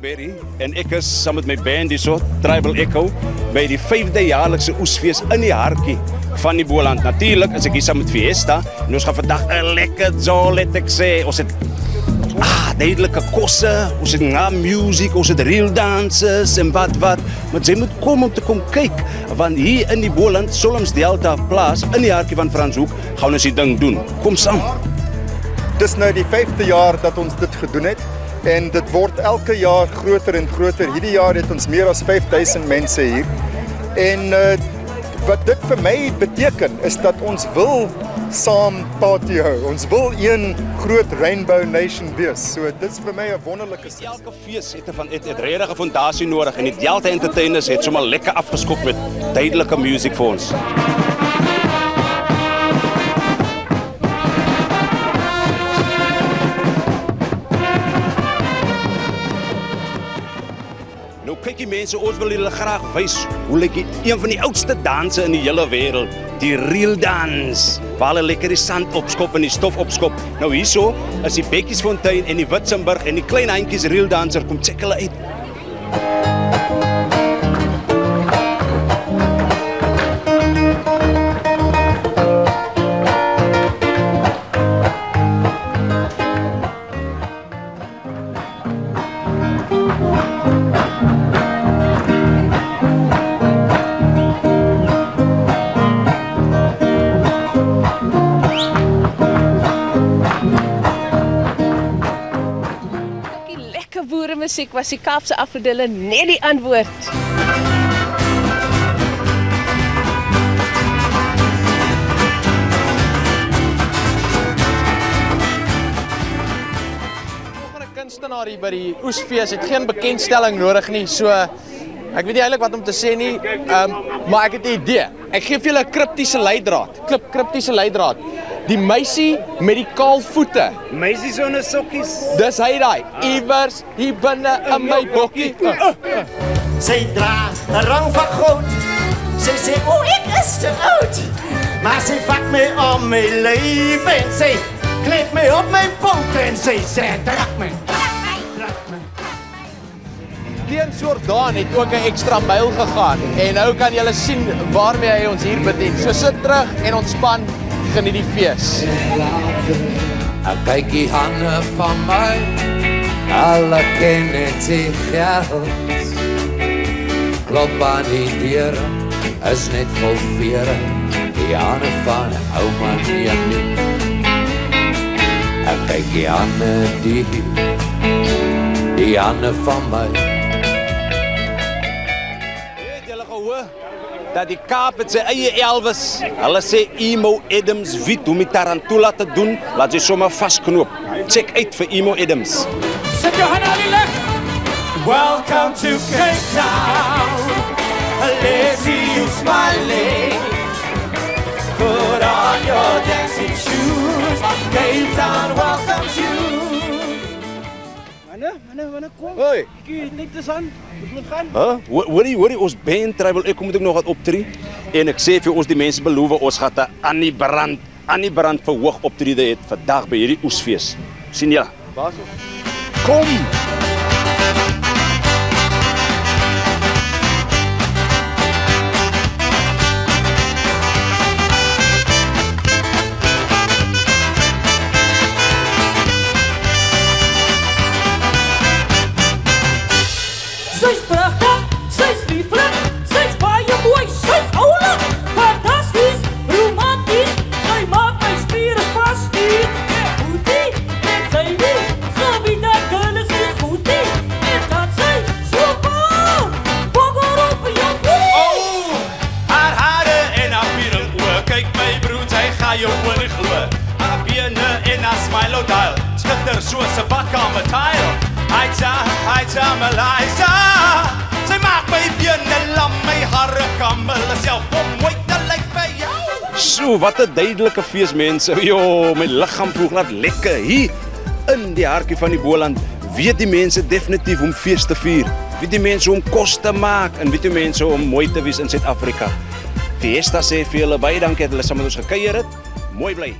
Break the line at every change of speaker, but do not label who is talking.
Berry en ek is saam met my band hierso, Tribal Echo, by die 5de jaarlikse oesfees in die hartjie van die Boland. Natuurlik is ek hier saam met Fiesta en ons gaan vandag 'n lekker zo, let ek sê. Ons het duidelike kosse, ons het music, ons het real dances en wat. Maar jy moet kom om te kom kyk, want hier in die Boland, Solms Delta plaas, in die hartjie van Franshoek, gaan ons die ding doen. Kom saam.
Dis nou die 5de jaar dat ons dit gedoen het en dit word elke jaar groter en groter. Hierdie jaar het ons meer as 5000 mense hier. En wat dit vir my beteken is dat ons wil saam party hou. Ons wil een groot Rainbow Nation wees. So dit is vir my 'n wonderlike sin.
Elke fees het 'n redige fondasie nodig en die Delta Entertainers het sommer lekker afgeskop met duidelike musiek vir ons. Nou kyk die mense, ons wil julle graag wys hoe lyk een van die oudste danse in die hele wêreld, die reel dans, waar hulle lekker die sand opskop en die stof opskop. Nou hierso is die Bekkiesfontein en die Witzenburg en die klein handjies reel danser, kom check hulle uit.
Boeremusiek was die Kaapse Afrodille net die antwoord.
Volgende kunstenaar hier by die oesfees het geen bekendstelling nodig nie, so ek weet nie eintlik wat om te sê nie, maar ek het 'n idee. Ek gee vir julle 'n kriptiese leidraad. Die meisie met die kaal voete.
Meisie sonder sokkies.
Dis hy daai. Iewers hier binne in my bokkie.
Sy dra 'n rang van goud. Sy sê, "O, ek is te oud." Maar sy vat my om my lyf en sy kleed my op my poot en sy sê, "Druk my."
Teens Jordaan het ook 'n ekstra myl gegaan en nou kan julle sien waarmee hy ons hier bedien. So sit terug en ontspan. Geniet die fees.
Ek kyk die hande van my, alle ken net die geld. Klop aan die deur, is net vol vere, die hande van ouma nie. Ek kyk die hande die hande van my.
Het julle gehoor dat die Kaap het sy eie Elvis. Hulle sê Emo Adams weet hoe met Tarantula te doen, laat sy sommer vasknoop. Check uit vir Emo Adams.
Sit jou hande aan die lig. Welcome to Cape Town. Let's see you smiling. Put on your dancing shoes. Cape Town welcomes you.
Wanneer kom?
Hoi.
Ek net te aan. Moet gaan.
Hoorie, ons band Tribal Echo moet ook nog wat optree. En ek sê vir ons die mense beloof ons gaan 'n Annie Brand verhoog optrede het vandag by hierdie oesfees. Sien julle?
Basis.
Kom.
Sy's pragtig, sy's lieflik, sy's baie mooi, sy's oulik, fantasties, romanties, sy maak my spiere vasstuur. Goedie, en sy weet, gebied dat girl is nie goedie, en dat sy so bang, bogger op jou goedie.
Oh, haar hare en haar pierel oor, kyk my broer, sy gaan jou oor nie glo. Haar bene en haar smile dial, skitter soos 'n badkamer tile. Aitja, Melisa, sy maak my bene lam, my hare kammel, self om mooi te lyk by jou.
So, wat 'n duidelike fees mense. Jo, my liggaam voel glad lekker hier in die hartjie van die Boland. Weet die mense definitief om fees te vier. Weet die mense om kos te maak en weet die mense om mooi te wees in Suid-Afrika. Fiesta sê vir julle baie dankie dat julle saam met ons gekuier het. Mooi bly.